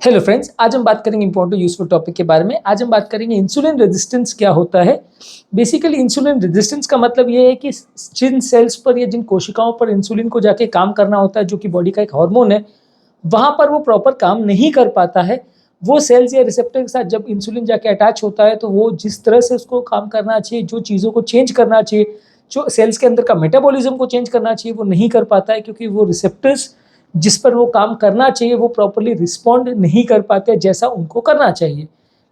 Hello friends, आज हम बात करेंगे इंपॉर्टेंट यूजफुल टॉपिक के बारे में। आज हम बात करेंगे इंसुलिन रेजिस्टेंस क्या होता है। बेसिकली इंसुलिन रेजिस्टेंस का मतलब ये है कि जिन सेल्स पर या जिन कोशिकाओं पर इंसुलिन को जाके काम करना होता है, जो कि बॉडी का एक हार्मोन है, वहाँ पर वो प्रॉपर काम नहीं कर पाता है। वो सेल्स या रिसेप्टर के साथ जब इंसुलिन जाके अटैच होता है तो वो जिस तरह से उसको काम करना चाहिए, जो चीज़ों को चेंज करना चाहिए, जो सेल्स के अंदर का मेटाबॉलिज्म को चेंज करना चाहिए, वो नहीं कर पाता है, क्योंकि वो रिसेप्टर्स जिस पर वो काम करना चाहिए वो प्रॉपर्ली रिस्पॉन्ड नहीं कर पाते जैसा उनको करना चाहिए।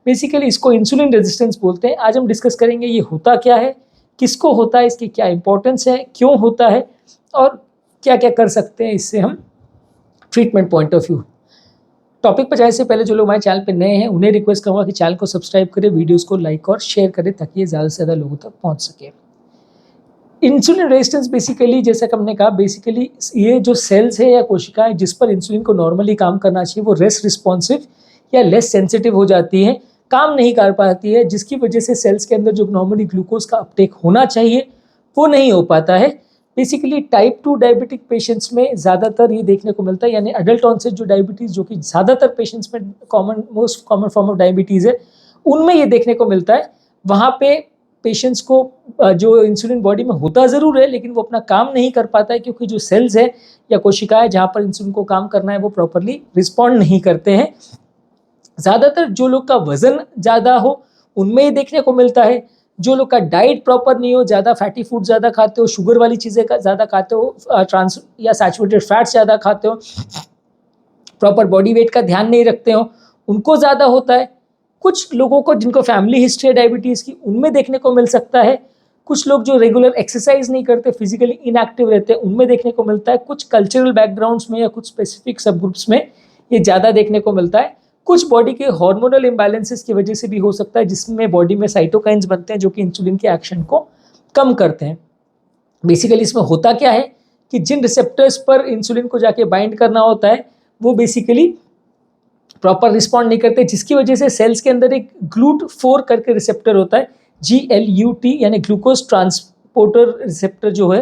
बेसिकली इसको इंसुलिन रेजिस्टेंस बोलते हैं। आज हम डिस्कस करेंगे ये होता क्या है, किसको होता है, इसकी क्या इंपॉर्टेंस है, क्यों होता है और क्या क्या कर सकते हैं इससे हम treatment point of view. Topic पर जाने से पहले जो लोग हमारे चैनल पर नए हैं उन्हें रिक्वेस्ट करूँगा कि चैनल को सब्सक्राइब करें, वीडियोज़ को लाइक और शेयर करें ताकि ये ज़्यादा से ज़्यादा लोगों तक पहुँच सके। इंसुलिन रेजिस्टेंस बेसिकली, जैसा कि हमने कहा, बेसिकली ये जो सेल्स है या कोशिकाएं जिस पर इंसुलिन को नॉर्मली काम करना चाहिए वो लेस रिस्पॉन्सिव या लेस सेंसिटिव हो जाती हैं, काम नहीं कर पाती है, जिसकी वजह से सेल्स के अंदर जो नॉर्मली ग्लूकोज का अपटेक होना चाहिए वो नहीं हो पाता है। बेसिकली टाइप 2 डायबिटिक पेशेंट्स में ज़्यादातर ये देखने को मिलता है, यानी अडल्ट ऑनसेट जो डायबिटीज़, जो कि ज़्यादातर पेशेंट्स में most common form of diabetes है, उनमें ये देखने को मिलता है। वहाँ पे पेशेंट्स को जो इंसुलिन बॉडी में होता ज़रूर है, लेकिन वो अपना काम नहीं कर पाता है, क्योंकि जो सेल्स है या कोशिकाएं जहाँ पर इंसुलिन को काम करना है वो प्रॉपरली रिस्पॉन्ड नहीं करते हैं। ज़्यादातर जो लोग का वज़न ज़्यादा हो उनमें ये देखने को मिलता है। जो लोग का डाइट प्रॉपर नहीं हो, ज़्यादा फैटी फूड ज़्यादा खाते हो, शुगर वाली चीज़ें ज़्यादा खाते हो, ट्रांस या सैचुरेटेड फैट्स ज़्यादा खाते हो, प्रॉपर बॉडी वेट का ध्यान नहीं रखते हो, उनको ज़्यादा होता है। कुछ लोगों को जिनको फैमिली हिस्ट्री है डायबिटीज़ की, उनमें देखने को मिल सकता है। कुछ लोग जो रेगुलर एक्सरसाइज नहीं करते, फिजिकली इनएक्टिव रहते हैं, उनमें देखने को मिलता है। कुछ कल्चरल बैकग्राउंड्स में या कुछ स्पेसिफिक सब ग्रुप्स में ये ज़्यादा देखने को मिलता है। कुछ बॉडी के हार्मोनल इम्बैलेंसेस की वजह से भी हो सकता है, जिसमें बॉडी में साइटोकाइंस बनते हैं जो कि इंसुलिन के एक्शन को कम करते हैं। बेसिकली इसमें होता क्या है कि जिन रिसेप्टर्स पर इंसुलिन को जाके बाइंड करना होता है वो बेसिकली प्रॉपर रिस्पॉन्ड नहीं करते, जिसकी वजह से सेल्स के अंदर एक GLUT4 करके रिसेप्टर होता है, GLUT यानी ग्लूकोज ट्रांसपोर्टर रिसेप्टर जो है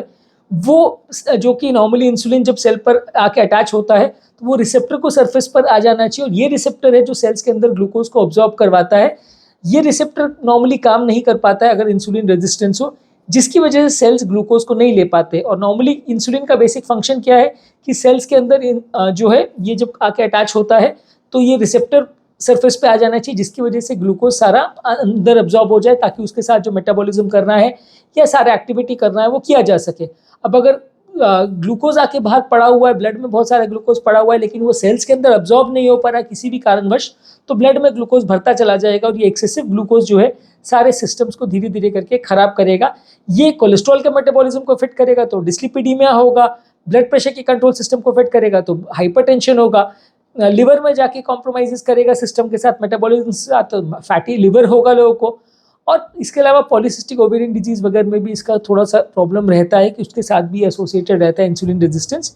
वो, जो कि नॉर्मली इंसुलिन जब सेल पर आके अटैच होता है तो वो रिसेप्टर को सरफेस पर आ जाना चाहिए, और ये रिसेप्टर है जो सेल्स के अंदर ग्लूकोज को ऑब्जॉर्ब करवाता है। ये रिसेप्टर नॉर्मली काम नहीं कर पाता है अगर इंसुलिन रेजिस्टेंस हो, जिसकी वजह से सेल्स ग्लूकोज को नहीं ले पाते। और नॉर्मली इंसुलिन का बेसिक फंक्शन क्या है कि सेल्स के अंदर जो है ये जब आके अटैच होता है तो ये रिसेप्टर सरफेस पे आ जाना चाहिए, जिसकी वजह से ग्लूकोज सारा अंदर अब्जॉर्ब हो जाए, ताकि उसके साथ जो मेटाबॉलिज्म करना है या सारा एक्टिविटी करना है वो किया जा सके। अब अगर ग्लूकोज आके बाहर पड़ा हुआ है, ब्लड में बहुत सारा ग्लूकोज पड़ा हुआ है, लेकिन वो सेल्स के अंदर अब्जॉर्ब नहीं हो पा रहा है किसी भी कारणवश, तो ब्लड में ग्लूकोज भरता चला जाएगा, और ये एक्सेसिव ग्लूकोज जो है सारे सिस्टम्स को धीरे धीरे करके खराब करेगा। ये कोलेस्ट्रॉल के मेटाबॉलिज्म को फिट करेगा तो डिस्लिपिडीमिया होगा, ब्लड प्रेशर के कंट्रोल सिस्टम को फिट करेगा तो हाइपरटेंशन होगा, लिवर में जाके कॉम्प्रोमाइज़ करेगा सिस्टम के साथ, मेटाबॉलिज्म के साथ, तो फैटी लिवर होगा लोगों को। और इसके अलावा पॉलीसिस्टिक ओवेरियन डिजीज़ वगैरह में भी इसका थोड़ा सा प्रॉब्लम रहता है कि उसके साथ भी एसोसिएटेड रहता है इंसुलिन रेजिस्टेंस।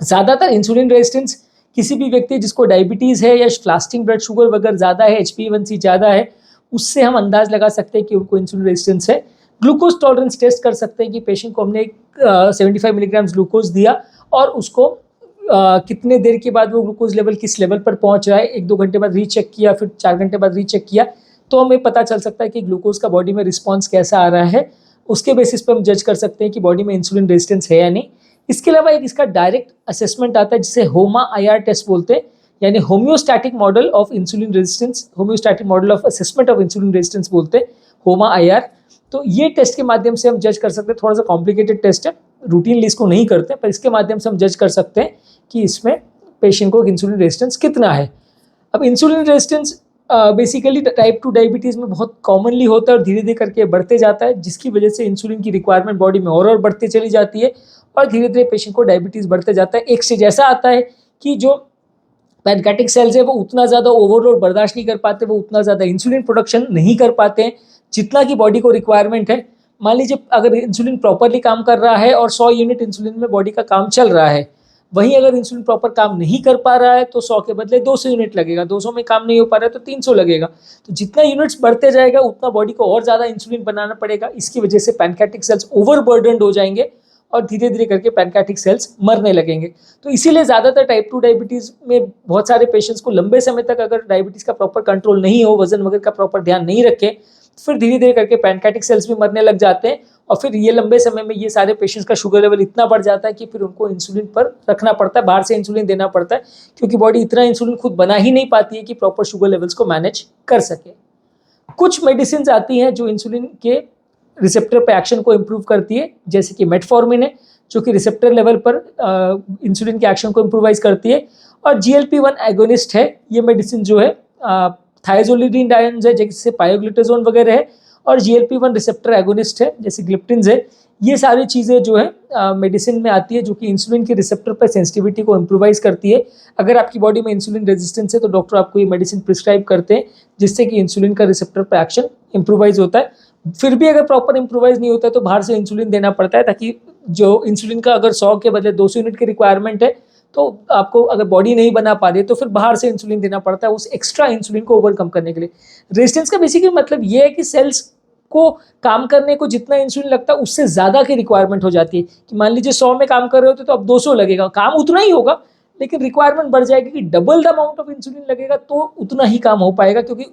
ज़्यादातर इंसुलिन रेजिस्टेंस किसी भी व्यक्ति जिसको डायबिटीज़ है या फास्टिंग ब्लड शुगर वगैरह ज़्यादा है, HbA1c ज़्यादा है, उससे हम अंदाज़ लगा सकते हैं कि उनको इंसुलिन रेजिस्टेंस है। ग्लूकोज टॉलरेंस टेस्ट कर सकते हैं कि पेशेंट को हमने 75 मिलीग्राम ग्लूकोज दिया और उसको कितने देर के बाद वो ग्लूकोज लेवल किस लेवल पर पहुंच रहा है, 1-2 घंटे बाद रीचेक किया, फिर 4 घंटे बाद रीचेक किया, तो हमें पता चल सकता है कि ग्लूकोज का बॉडी में रिस्पॉन्स कैसा आ रहा है। उसके बेसिस पर हम जज कर सकते हैं कि बॉडी में इंसुलिन रेजिस्टेंस है या नहीं। इसके अलावा एक इसका डायरेक्ट असेसमेंट आता है जिसे HOMA-IR टेस्ट बोलते हैं, यानी homeostatic model of insulin resistance, homeostatic model of assessment of insulin resistance बोलते हैं, HOMA-IR। तो ये टेस्ट के माध्यम से हम जज कर सकते हैं, थोड़ा सा कॉम्प्लिकेटेड टेस्ट है, रूटीनली इसको नहीं करते, पर इसके माध्यम से हम जज कर सकते हैं कि इसमें पेशेंट को इंसुलिन रेजिस्टेंस कितना है। अब insulin resistance basically type 2 diabetes में बहुत कॉमनली होता है और धीरे धीरे करके बढ़ते जाता है, जिसकी वजह से इंसुलिन की रिक्वायरमेंट बॉडी में और बढ़ती चली जाती है, और धीरे धीरे पेशेंट को डायबिटीज़ बढ़ते जाता है। एक स्टेज ऐसा आता है कि जो पैनक्रियाटिक सेल्स है वो उतना ज़्यादा ओवरलोड बर्दाश्त नहीं कर पाते, वो उतना ज़्यादा इंसुलिन प्रोडक्शन नहीं कर पाते हैं जितना कि बॉडी को रिक्वायरमेंट है। मान लीजिए अगर इंसुलिन प्रॉपरली काम कर रहा है और 100 यूनिट इंसुलिन में बॉडी का काम चल रहा है, वहीं अगर इंसुलिन प्रॉपर काम नहीं कर पा रहा है तो 100 के बदले 200 यूनिट लगेगा, 200 में काम नहीं हो पा रहा है तो 300 लगेगा। तो जितना यूनिट्स बढ़ते जाएगा उतना बॉडी को और ज़्यादा इंसुलिन बनाना पड़ेगा। इसकी वजह से पैनक्रियाटिक सेल्स ओवरबर्डन्ड हो जाएंगे और धीरे धीरे करके पैनक्रियाटिक सेल्स मरने लगेंगे। तो इसीलिए ज़्यादातर टाइप 2 डायबिटीज़ में बहुत सारे पेशेंट्स को लंबे समय तक अगर डायबिटीज़ का प्रॉपर कंट्रोल नहीं हो, वजन वगैरह का प्रॉपर ध्यान नहीं रखें, तो फिर धीरे धीरे करके पैनक्रियाटिक सेल्स भी मरने लग जाते हैं और फिर ये लंबे समय में ये सारे पेशेंट्स का शुगर लेवल इतना बढ़ जाता है कि फिर उनको इंसुलिन पर रखना पड़ता है, बाहर से इंसुलिन देना पड़ता है, क्योंकि बॉडी इतना इंसुलिन खुद बना ही नहीं पाती है कि प्रॉपर शुगर लेवल्स को मैनेज कर सके। कुछ मेडिसिन आती हैं जो इंसुलिन के रिसेप्टर पे एक्शन को इम्प्रूव करती है, जैसे कि मेटफॉर्मिन है जो कि रिसेप्टर लेवल पर इंसुलिन के एक्शन को इम्प्रोवाइज करती है, और GLP-1 एगोनिस्ट है। ये मेडिसिन जो है थाइरोलिडिन है जैसे पायोग्लूटाजोन वगैरह है, और GLP-1 रिसेप्टर एगोनिस्ट है जैसे ग्लिप्टिन्स है। ये सारी चीज़ें जो है मेडिसिन में आती है जो कि इंसुलिन के रिसेप्टर पर सेंसिटिविटी को इम्प्रोवाइज करती है। अगर आपकी बॉडी में इंसुलिन रेजिस्टेंस है तो डॉक्टर आपको ये मेडिसिन प्रिस्क्राइब करते हैं जिससे कि इंसुलिन का रिसेप्टर पर एक्शन इम्प्रोवाइज होता है। फिर भी अगर प्रॉपर इम्प्रोवाइज नहीं होता है तो बाहर से इंसुलिन देना पड़ता है, ताकि जो इंसुलिन का अगर 100 के बदले 200 यूनिट की रिक्वायरमेंट है तो आपको अगर बॉडी नहीं बना पा रही तो फिर बाहर से इंसुलिन देना पड़ता है उस एक्स्ट्रा इंसुलिन को ओवरकम करने के लिए। रेजिस्टेंस का बेसिकली मतलब ये है कि सेल्स को काम करने को जितना इंसुलिन लगता है उससे ज़्यादा की रिक्वायरमेंट हो जाती है, कि मान लीजिए 100 में काम कर रहे होते तो अब 200 लगेगा, काम उतना ही होगा लेकिन रिक्वायरमेंट बढ़ जाएगी कि double the amount of insulin लगेगा तो उतना ही काम हो पाएगा, क्योंकि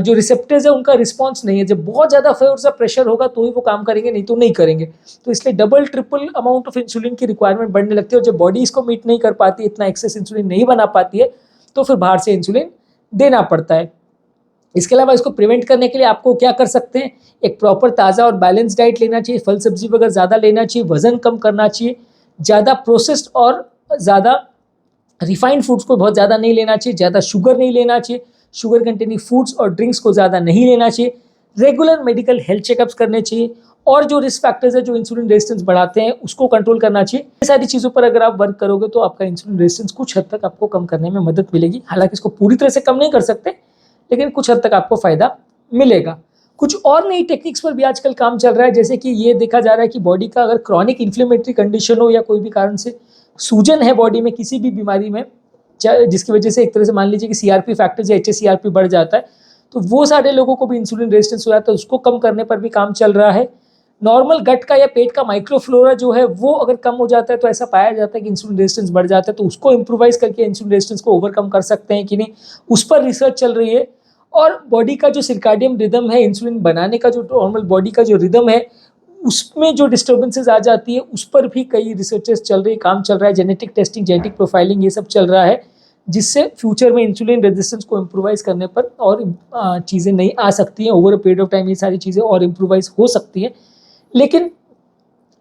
जो रिसेप्टर्स है उनका रिस्पॉन्स नहीं है। जब बहुत ज़्यादा फोर्स प्रेशर होगा तो ही वो काम करेंगे, नहीं तो नहीं करेंगे। तो इसलिए double triple amount of insulin की रिक्वायरमेंट बढ़ने लगती है, और जब बॉडी इसको मीट नहीं कर पाती, इतना एक्सेस इंसुलिन नहीं बना पाती है, तो फिर बाहर से इंसुलिन देना पड़ता है। इसके अलावा इसको प्रिवेंट करने के लिए आपको क्या कर सकते हैं, एक प्रॉपर ताज़ा और बैलेंस डाइट लेना चाहिए, फल सब्जी वगैरह ज़्यादा लेना चाहिए, वजन कम करना चाहिए, ज़्यादा प्रोसेस्ड और ज़्यादा रिफाइंड फूड्स को बहुत ज़्यादा नहीं लेना चाहिए, ज़्यादा शुगर नहीं लेना चाहिए, शुगर कंटेनिंग फूड्स और ड्रिंक्स को ज़्यादा नहीं लेना चाहिए, रेगुलर मेडिकल हेल्थ चेकअप्स करने चाहिए, और जो रिस्क फैक्टर्स है जो इंसुलिन रेजिस्टेंस बढ़ाते हैं उसको कंट्रोल करना चाहिए। ये सारी चीज़ों पर अगर आप वर्क करोगे तो आपका इंसुलिन रेजिस्टेंस कुछ हद तक आपको कम करने में मदद मिलेगी। हालांकि इसको पूरी तरह से कम नहीं कर सकते, लेकिन कुछ हद तक आपको फ़ायदा मिलेगा। कुछ और नई टेक्निक्स पर भी आजकल काम चल रहा है, जैसे कि ये देखा जा रहा है कि बॉडी का अगर क्रॉनिक इन्फ्लेमेटरी कंडीशन हो या कोई भी कारण से सूजन है बॉडी में किसी भी बीमारी में, जिसकी वजह से एक तरह से मान लीजिए कि CRP फैक्टर्स या HSCRP बढ़ जाता है, तो वो सारे लोगों को भी इंसुलिन रेजिस्टेंस हो जाता है, उसको कम करने पर भी काम चल रहा है। नॉर्मल गट का या पेट का माइक्रोफ्लोरा जो है वो अगर कम हो जाता है तो ऐसा पाया जाता है कि इंसुलिन रेजिस्टेंस बढ़ जाता है, तो उसको इम्प्रोवाइज करके इंसुलिन रेजिस्टेंस को ओवरकम कर सकते हैं कि नहीं, उस पर रिसर्च चल रही है। और बॉडी का जो सर्काडियम रिदम है, इंसुलिन बनाने का जो नॉर्मल बॉडी का जो रिदम है, उसमें जो डिस्टर्बेंसेज आ जाती है उस पर भी कई रिसर्चेस चल रही, काम चल रहा है, जेनेटिक टेस्टिंग, जेनेटिक प्रोफाइलिंग, ये सब चल रहा है, जिससे फ्यूचर में इंसुलिन रेजिस्टेंस को इम्प्रोवाइज करने पर और चीज़ें नहीं आ सकती हैं। Over a period of time ये सारी चीज़ें और इम्प्रोवाइज हो सकती हैं। लेकिन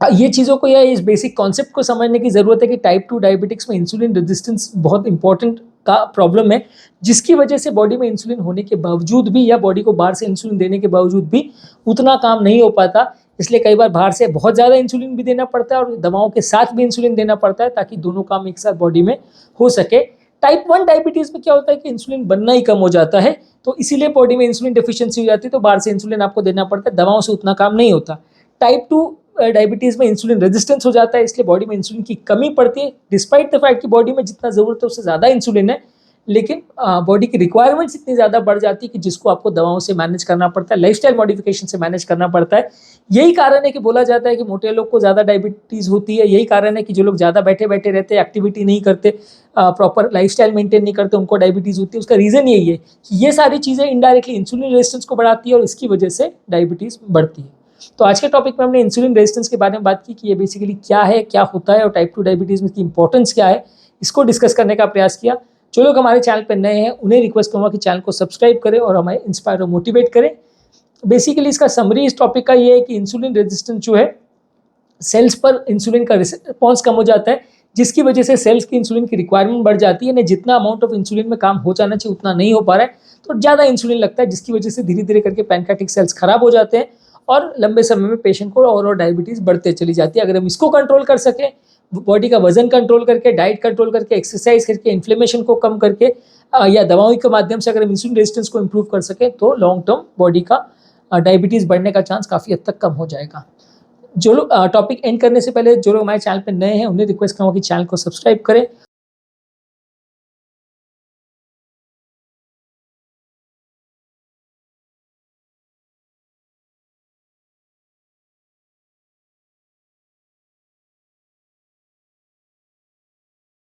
ये चीज़ों को या इस बेसिक कॉन्सेप्ट को समझने की ज़रूरत है कि टाइप 2 डायबिटिक्स में इंसुलिन रेजिस्टेंस बहुत इंपॉर्टेंट का प्रॉब्लम है, जिसकी वजह से बॉडी में इंसुलिन होने के बावजूद भी या बॉडी को बाहर से इंसुलिन देने के बावजूद भी उतना काम नहीं हो पाता। इसलिए कई बार बाहर से बहुत ज़्यादा इंसुलिन भी देना पड़ता है और दवाओं के साथ भी इंसुलिन देना पड़ता है, ताकि दोनों काम एक साथ बॉडी में हो सके। टाइप 1 डायबिटीज़ में क्या होता है कि इंसुलिन बनना ही कम हो जाता है, तो इसीलिए बॉडी में इंसुलिन डेफिशिएंसी हो जाती है, तो बाहर से इंसुलिन आपको देना पड़ता है, दवाओं से उतना काम नहीं होता। टाइप 2 डायबिटीज़ में इंसुलिन रेजिस्टेंस हो जाता है, इसलिए बॉडी में इंसुलिन की कमी पड़ती है, डिस्पाइट द फैक्ट कि बॉडी में जितना ज़रूरत है उससे ज़्यादा इंसुलिन है, लेकिन बॉडी की रिक्वायरमेंट्स इतनी ज़्यादा बढ़ जाती है कि जिसको आपको दवाओं से मैनेज करना पड़ता है, लाइफस्टाइल मॉडिफिकेशन से मैनेज करना पड़ता है। यही कारण है कि बोला जाता है कि मोटे लोग को ज़्यादा डायबिटीज़ होती है, यही कारण है कि जो लोग ज़्यादा बैठे बैठे रहते हैं, एक्टिविटी नहीं करते, प्रॉपर लाइफस्टाइल मेंटेन नहीं करते, उनको डायबिटीज़ होती है। उसका रीज़न यही है कि ये सारी चीज़ें इनडायरेक्टली इंसुलिन रेजिस्टेंस को बढ़ाती है और इसकी वजह से डायबिटीज़ बढ़ती है। तो आज के टॉपिक में हमने इंसुलिन रेजिस्टेंस के बारे में बात की कि ये बेसिकली क्या है, क्या होता है और टाइप 2 डायबिटीज़ में इसकी इंपॉर्टेंस क्या है, इसको डिस्कस करने का प्रयास किया। जो लोग हमारे चैनल पर नए हैं उन्हें रिक्वेस्ट करूँगा कि चैनल को सब्सक्राइब करें और हमें इंस्पायर और मोटिवेट करें। बेसिकली इसका समरी इस टॉपिक का ये है कि इंसुलिन रेजिस्टेंस जो है, सेल्स पर इंसुलिन का रिस्पॉन्स कम हो जाता है, जिसकी वजह से सेल्स की इंसुलिन की रिक्वायरमेंट बढ़ जाती है। जितना अमाउंट ऑफ इंसुलिन में काम हो जाना चाहिए उतना नहीं हो पा रहा है, तो ज़्यादा इंसुलिन लगता है, जिसकी वजह से धीरे धीरे करके पैनक्रियाटिक सेल्स खराब हो जाते हैं और लंबे समय में पेशेंट को और डायबिटीज़ बढ़ते चली जाती है। अगर हम इसको कंट्रोल कर सकें, बॉडी का वजन कंट्रोल करके, डाइट कंट्रोल करके, एक्सरसाइज करके, इन्फ्लेमेशन को कम करके या दवाओं के माध्यम से अगर हम इंसुलिन रेजिस्टेंस को इम्प्रूव कर सकें, तो लॉन्ग टर्म बॉडी का डायबिटीज़ बढ़ने का चांस काफ़ी हद तक कम हो जाएगा। जो लोग टॉपिक एंड करने से पहले जो लोग हमारे चैनल पर नए हैं उन्हें रिक्वेस्ट करूँगा कि चैनल को सब्सक्राइब करें